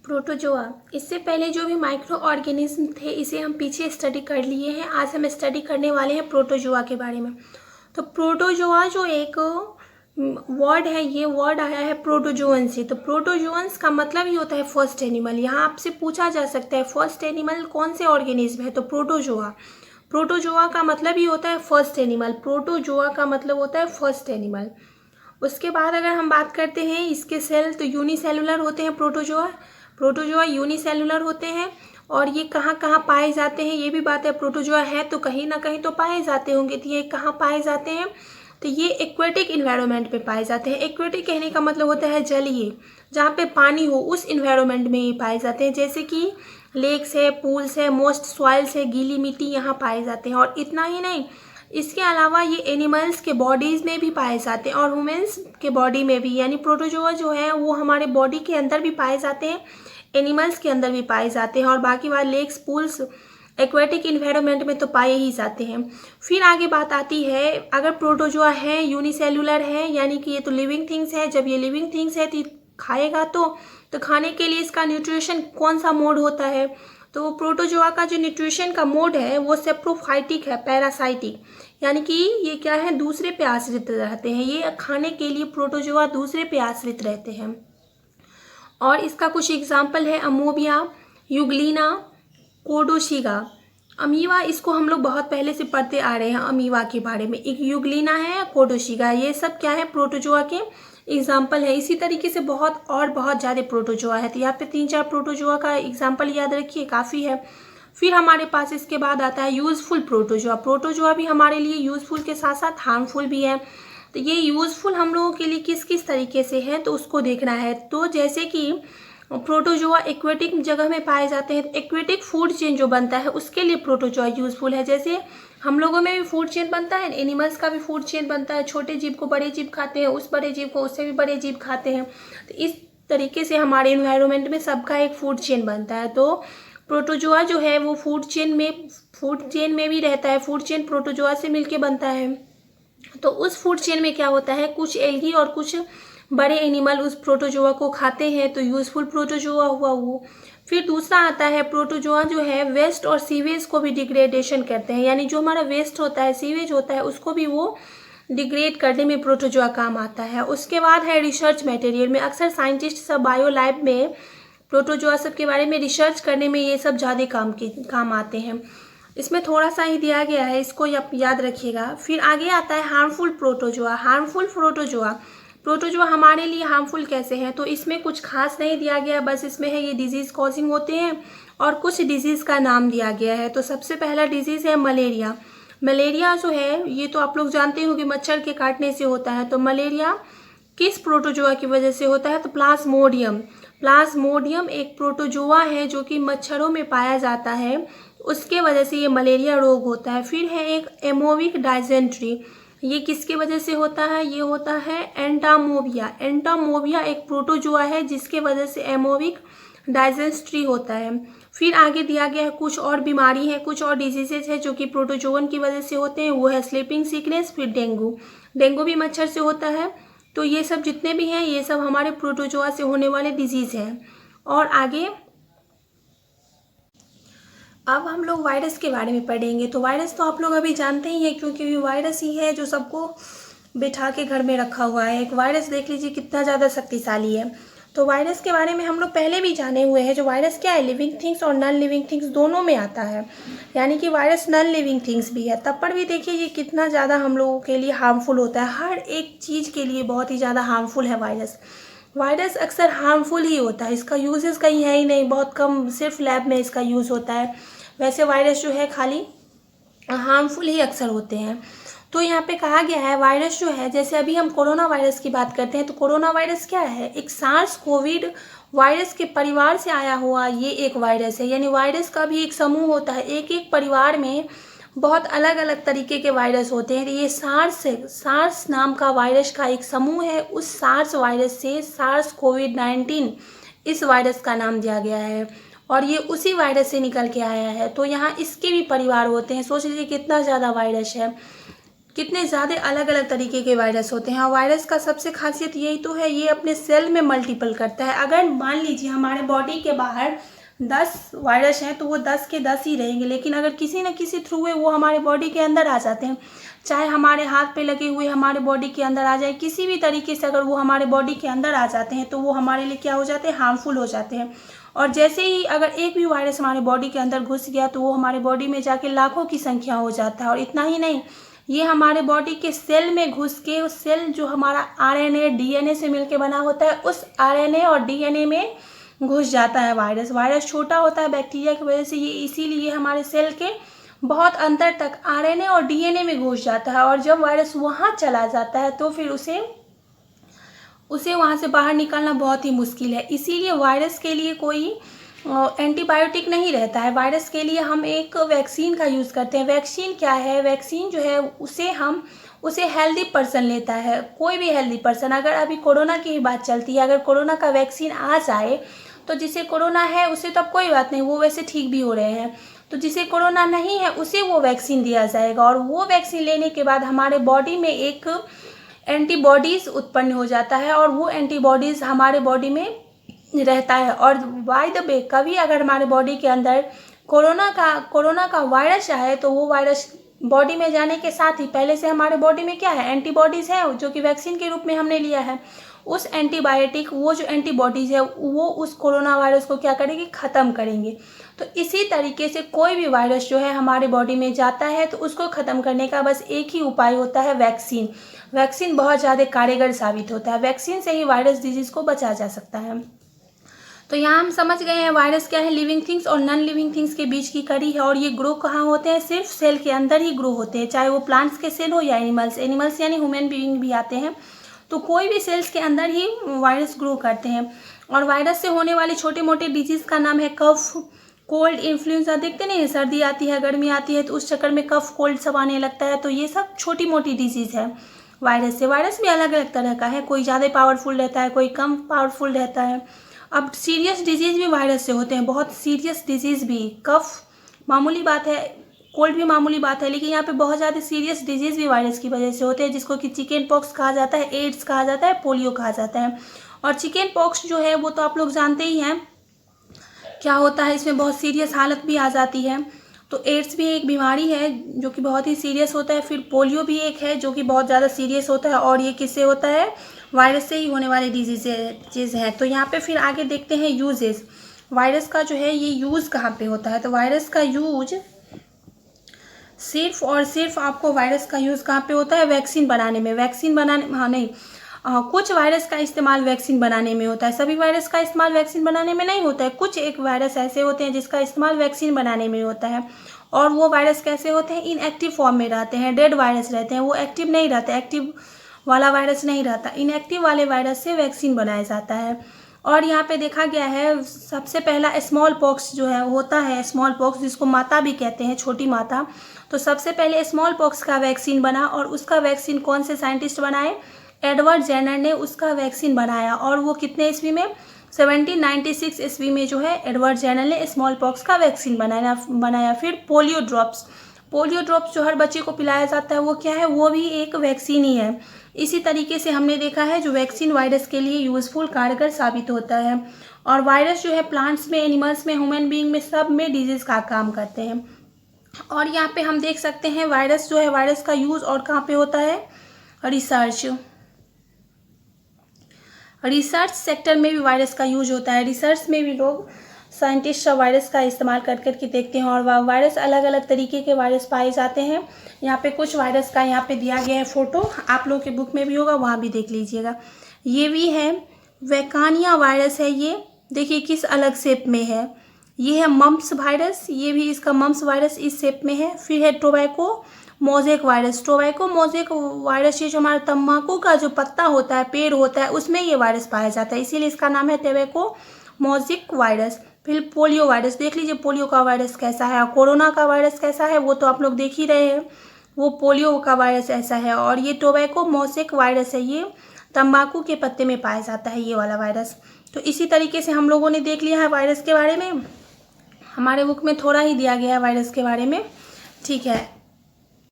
Protozoa, इससे पहले जो भी माइक्रो ऑर्गेनिज्म थे इसे हम पीछे स्टडी कर लिए हैं। आज हम स्टडी करने वाले हैं प्रोटोजोआ के बारे में। तो प्रोटोजोआ जो एक वर्ड है, ये वर्ड आया है प्रोटोजोअन से। तो प्रोटोजोअन्स का मतलब ही होता है फर्स्ट एनिमल। यहाँ आपसे पूछा जा सकता है फर्स्ट एनिमल कौन से ऑर्गेनिज्म है, तो प्रोटोजोआ। प्रोटोजोआ का मतलब ही होता है फर्स्ट एनिमल। प्रोटोजोआ का मतलब होता है फर्स्ट एनिमल। उसके बाद अगर हम बात करते हैं इसके सेल, तो यूनिसेलुलर होते हैं प्रोटोजोआ। प्रोटोजोआ यूनिसेलुलर होते हैं। और ये कहाँ कहाँ पाए जाते हैं, ये भी बात है। प्रोटोजोआ है तो कहीं ना कहीं तो पाए जाते होंगे, तो ये कहाँ पाए जाते हैं, तो ये एक्वेटिक इन्वायरमेंट में पाए जाते हैं। एक्वेटिक कहने का मतलब होता है जलीय, जहाँ पे पानी हो उस इन्वायरमेंट में ये पाए जाते हैं। जैसे कि लेक्स है, पूल्स है, मोस्ट सॉइल्स है, गीली मिट्टी यहाँ पाए जाते हैं। और इतना ही नहीं, इसके अलावा ये एनिमल्स के बॉडीज़ में भी पाए जाते हैं और ह्यूमन्स के बॉडी में भी। यानी प्रोटोजोआ जो है वो हमारे बॉडी के अंदर भी पाए जाते हैं, एनिमल्स के अंदर भी पाए जाते हैं। और बाकी बात लेक्स, पूल्स, एक्वेटिक इन्वायरमेंट में तो पाए ही जाते हैं। फिर आगे बात आती है, अगर प्रोटोजोआ है, यूनिसेलुलर है, यानी कि ये तो लिविंग थिंग्स है। जब ये लिविंग थिंग्स है तो खाएगा तो खाने के लिए इसका न्यूट्रिशन कौन सा मोड होता है, तो प्रोटोजोआ का जो न्यूट्रिशन का मोड है वो सेप्रोफाइटिक है, पैरासाइटिक। यानी कि ये क्या है, दूसरे पे आश्रित रहते हैं। ये खाने के लिए प्रोटोजोआ दूसरे पे आश्रित रहते हैं। और इसका कुछ एग्जाम्पल है अमोबिया, यूग्लिना, कोडोशिगा। अमीबा, इसको हम लोग बहुत पहले से पढ़ते आ रहे हैं अमीबा के बारे में। एक यूग्लिना है, कोडोशिगा, ये सब क्या है, प्रोटोजोआ के एग्जाम्पल है। इसी तरीके से बहुत ज़्यादा प्रोटोजोआ है। तो यहाँ पे 3-4 प्रोटोजोआ का एग्जाम्पल याद रखिए, काफ़ी है। फिर हमारे पास इसके बाद आता है यूज़फुल प्रोटोजोआ। प्रोटोजोआ भी हमारे लिए यूज़फुल के साथ साथ हार्मफुल भी है। तो ये यूज़फुल हम लोगों के लिए किस किस तरीके से है, तो उसको देखना है। तो जैसे कि प्रोटोजोआ एक्वेटिक जगह में पाए जाते हैं, एक्वेटिक फूड चेन जो बनता है उसके लिए प्रोटोजोआ यूज़फुल है। जैसे हम लोगों में भी फूड चेन बनता है, एनिमल्स का भी फूड चेन बनता है। छोटे जीव को बड़े जीव खाते हैं, उस बड़े जीव को उससे भी बड़े जीव खाते हैं। तो इस तरीके से हमारे इन्वायरमेंट में सबका एक फूड चेन बनता है। तो प्रोटोजोआ जो है वो फूड चेन में भी रहता है। फूड चेन प्रोटोजोआ से मिलके बनता है। तो उस फूड चेन में क्या होता है, कुछ एल्गी और कुछ बड़े एनिमल उस प्रोटोजोआ को खाते हैं, तो यूज़फुल प्रोटोजोआ हुआ वो। फिर दूसरा आता है, प्रोटोजोआ जो है वेस्ट और सीवेज को भी डिग्रेडेशन करते हैं। यानी जो हमारा वेस्ट होता है, सीवेज होता है, उसको भी वो डिग्रेड करने में प्रोटोजोआ काम आता है। उसके बाद है रिसर्च मटेरियल में। अक्सर साइंटिस्ट सब बायो लैब में प्रोटोजोआ सब के बारे में रिसर्च करने में ये सब ज़्यादा काम आते हैं। इसमें थोड़ा सा ही दिया गया है, इसको याद रखिएगा। फिर आगे आता है हार्मफुल प्रोटोजोआ। हार्मफुल प्रोटोजोआ हमारे लिए हार्मफुल कैसे हैं, तो इसमें कुछ खास नहीं दिया गया, बस इसमें है ये डिजीज़ कॉजिंग होते हैं और कुछ डिजीज़ का नाम दिया गया है। तो सबसे पहला डिजीज़ है मलेरिया। मलेरिया जो है ये तो आप लोग जानते हो कि मच्छर के काटने से होता है। तो मलेरिया किस प्रोटोजोआ की वजह से होता है, तो प्लाज्मोडियम एक प्रोटोजोआ है जो कि मच्छरों में पाया जाता है, उसके वजह से ये मलेरिया रोग होता है। फिर है एक एमोविक डाइजेंट्री, ये किसके वजह से होता है, ये होता है एंटामोबिया एक प्रोटोजोआ है जिसके वजह से एमोविक डाइजेंट्री होता है। फिर आगे दिया गया है कुछ और बीमारी है, कुछ और डिजीजेज है जो कि प्रोटोजोअन की वजह से होते हैं, वो है स्लीपिंग सिकनेस। फिर डेंगू भी मच्छर से होता है। तो ये सब जितने भी हैं ये सब हमारे प्रोटोजोआ से होने वाले डिजीज़ हैं। और आगे अब हम लोग वायरस के बारे में पढ़ेंगे। तो वायरस तो आप लोग अभी जानते ही हैं, क्योंकि ये वायरस ही है जो सबको बिठा के घर में रखा हुआ है। एक वायरस देख लीजिए कितना ज़्यादा शक्तिशाली है। तो वायरस के बारे में हम लोग पहले भी जाने हुए हैं। जो वायरस क्या है, लिविंग थिंग्स और नॉन लिविंग थिंग्स दोनों में आता है। यानी कि वायरस नॉन लिविंग थिंग्स भी है। तब पर भी देखिए ये कितना ज़्यादा हम लोगों के लिए हार्मफुल होता है। हर एक चीज़ के लिए बहुत ही ज़्यादा हार्मफुल है वायरस अक्सर हार्मफुल ही होता है। इसका यूजेस कहीं है ही नहीं, बहुत कम, सिर्फ लैब में इसका यूज़ होता है। वैसे वायरस जो है खाली हार्मफुल ही अक्सर होते हैं। तो यहाँ पे कहा गया है वायरस जो है, जैसे अभी हम कोरोना वायरस की बात करते हैं, तो कोरोना वायरस क्या है, एक सार्स कोविड वायरस के परिवार से आया हुआ ये एक वायरस है। यानी वायरस का भी एक समूह होता है, एक एक परिवार में बहुत अलग अलग तरीके के वायरस होते हैं। तो ये सार्स नाम का वायरस का एक समूह है। उस सार्स वायरस से SARS-CoV-19 इस वायरस का नाम दिया गया है और ये उसी वायरस से निकल के आया है। तो यहाँ इसके भी परिवार होते हैं। सोच लीजिए कितना ज़्यादा वायरस है। कितने ज़्यादा अलग अलग तरीके के वायरस होते हैं। और वायरस का सबसे खासियत यही तो है, ये अपने सेल में मल्टीपल करता है। अगर मान लीजिए हमारे बॉडी के बाहर 10 वायरस हैं तो वो 10 के 10 ही रहेंगे, लेकिन अगर किसी न किसी थ्रू वो हमारे बॉडी के अंदर आ जाते हैं, चाहे हमारे हाथ पे लगे हुए हमारे बॉडी के अंदर आ जाए, किसी भी तरीके से अगर वो हमारे बॉडी के अंदर आ जाते हैं तो वो हमारे लिए क्या हो जाते हैं, हार्मफुल हो जाते हैं। और जैसे ही अगर एक भी वायरस हमारे बॉडी के अंदर घुस गया तो वो हमारे बॉडी में जाके लाखों की संख्या हो जाता है। और इतना ही नहीं, ये हमारे बॉडी के सेल में घुस के, उस सेल जो हमारा आरएनए डीएनए से मिलके बना होता है, उस आरएनए और डीएनए में घुस जाता है वायरस। वायरस छोटा होता है बैक्टीरिया की वजह से, ये इसीलिए हमारे सेल के बहुत अंदर तक आरएनए और डीएनए में घुस जाता है। और जब वायरस वहाँ चला जाता है तो फिर उसे वहाँ से बाहर निकालना बहुत ही मुश्किल है। इसीलिए वायरस के लिए कोई एंटीबायोटिक नहीं रहता है। वायरस के लिए हम एक वैक्सीन का यूज़ करते हैं। वैक्सीन क्या है, वैक्सीन जो है उसे हेल्दी पर्सन लेता है, कोई भी हेल्दी पर्सन। अगर अभी कोरोना की ही बात चलती है, अगर कोरोना का वैक्सीन आ जाए तो जिसे कोरोना है उसे तो अब कोई बात नहीं, वो वैसे ठीक भी हो रहे हैं। तो जिसे कोरोना नहीं है उसे वो वैक्सीन दिया जाएगा, और वो वैक्सीन लेने के बाद हमारे बॉडी में एक एंटीबॉडीज़ उत्पन्न हो जाता है, और वो एंटीबॉडीज़ हमारे बॉडी में रहता है। और बाय द वे, कभी अगर हमारे बॉडी के अंदर कोरोना का वायरस आए तो वो वायरस बॉडी में जाने के साथ ही पहले से हमारे बॉडी में क्या है, एंटीबॉडीज़ है, जो कि वैक्सीन के रूप में हमने लिया है। उस एंटीबायोटिक, वो जो एंटीबॉडीज़ है वो उस कोरोना वायरस को क्या करेगी, ख़त्म करेंगे। तो इसी तरीके से कोई भी वायरस जो है हमारे बॉडी में जाता है तो उसको ख़त्म करने का बस एक ही उपाय होता है, वैक्सीन। वैक्सीन बहुत ज़्यादा कारगर साबित होता है। वैक्सीन से ही वायरस डिजीज़ को बचा जा सकता है। तो यहाँ हम समझ गए हैं वायरस क्या है, लिविंग थिंग्स और नॉन लिविंग थिंग्स के बीच की कड़ी है। और ये ग्रो कहाँ होते हैं, सिर्फ सेल के अंदर ही ग्रो होते हैं, चाहे वो प्लांट्स के सेल हो या एनिमल्स यानी ह्यूमन बीइंग भी आते हैं। तो कोई भी सेल्स के अंदर ही वायरस ग्रो करते हैं। और वायरस से होने वाले छोटे मोटे डिजीज़ का नाम है कफ, कोल्ड, इन्फ्लुएंजा। देखते नहीं, सर्दी आती है, गर्मी आती है तो उस चक्कर में कफ कोल्ड सब आने लगता है। तो ये सब छोटी मोटी डिजीज़ है वायरस से। वायरस भी अलग अलग तरह का है, कोई ज़्यादा पावरफुल रहता है, कोई कम पावरफुल रहता है। अब सीरियस डिजीज़ भी वायरस से होते हैं, बहुत सीरियस डिजीज़ भी। कफ मामूली बात है, कोल्ड भी मामूली बात है, लेकिन यहाँ पे बहुत ज़्यादा सीरियस डिजीज़ भी वायरस की वजह से होते हैं, जिसको कि चिकन पॉक्स कहा जाता है, एड्स कहा जाता है, पोलियो कहा जाता है। और चिकन पॉक्स जो है वो तो आप लोग जानते ही हैं क्या होता है, इसमें बहुत सीरियस हालत भी आ जाती है। तो एड्स भी एक बीमारी है जो कि बहुत ही सीरियस होता है। फिर पोलियो भी एक है जो कि बहुत ज़्यादा सीरियस होता है, और ये किससे होता है, वायरस से ही होने वाली डिजीज़ है। तो यहाँ पे फिर आगे देखते हैं यूजेस। वायरस का जो है ये यूज़ कहाँ पे होता है, तो वायरस का यूज सिर्फ और सिर्फ आपको वायरस का यूज़ कहाँ पे होता है, वैक्सीन बनाने में। हाँ नहीं, कुछ वायरस का इस्तेमाल वैक्सीन बनाने में होता है, सभी वायरस का इस्तेमाल वैक्सीन बनाने में नहीं होता है। कुछ एक वायरस ऐसे होते हैं जिसका इस्तेमाल वैक्सीन बनाने में होता है। और वो वायरस कैसे होते हैं, इनएक्टिव फॉर्म में रहते हैं, डेड वायरस रहते हैं, वो एक्टिव नहीं रहते, एक्टिव वाला वायरस नहीं रहता। इनएक्टिव वाले वायरस से वैक्सीन बनाया जाता है। और यहाँ पे देखा गया है सबसे पहला स्मॉल पॉक्स जो है होता है, स्मॉल पॉक्स जिसको माता भी कहते हैं, छोटी माता। तो सबसे पहले स्मॉल पॉक्स का वैक्सीन बना, और उसका वैक्सीन कौन से साइंटिस्ट बनाए, एडवर्ड जेनर ने उसका वैक्सीन बनाया। और वो कितने ईस्वी में, 1796 ईस्वी में जो है एडवर्ड जेनर ने स्मॉल पॉक्स का वैक्सीन बनाया। फिर पोलियो ड्रॉप्स जो हर बच्चे को पिलाया जाता है, वो क्या है, वो भी एक वैक्सीन ही है। इसी तरीके से हमने देखा है जो वैक्सीन वायरस के लिए यूज़फुल, कारगर साबित होता है। और वायरस जो है प्लांट्स में, एनिमल्स में, ह्यूमन बीइंग में, सब में डिजीज़ का काम करते हैं। और यहाँ पे हम देख सकते हैं वायरस जो है, वायरस का यूज़ और कहाँ पे होता है, रिसर्च सेक्टर में भी वायरस का यूज होता है। रिसर्च में भी लोग, साइंटिस्ट सब वायरस का इस्तेमाल कर करके देखते हैं। और वायरस, अलग अलग तरीके के वायरस पाए जाते हैं। यहाँ पे कुछ वायरस का यहाँ पे दिया गया है फ़ोटो, आप लोगों के बुक में भी होगा, वहाँ भी देख लीजिएगा। ये भी है वैकानिया वायरस है, ये देखिए किस अलग शेप में है। ये है मम्प्स वायरस, ये भी इसका मम्प्स वायरस इस शेप में है। फिर है टोबैको मोज़ेक वायरस, ये जो हमारा तम्बाकू का जो पत्ता होता है, पेड़ होता है, उसमें ये वायरस पाया जाता है, इसीलिए इसका नाम है टोबैको मोज़ेक वायरस। फिर पोलियो वायरस, देख लीजिए पोलियो का वायरस कैसा है, और कोरोना का वायरस कैसा है वो तो आप लोग देख ही रहे हैं, वो पोलियो का वायरस ऐसा है। और ये टोबैको मोज़ेक वायरस है, ये तम्बाकू के पत्ते में पाया जाता है, ये वाला वायरस। तो इसी तरीके से हम लोगों ने देख लिया है वायरस के बारे में। हमारे बुक में थोड़ा ही दिया गया है वायरस के बारे में, ठीक है।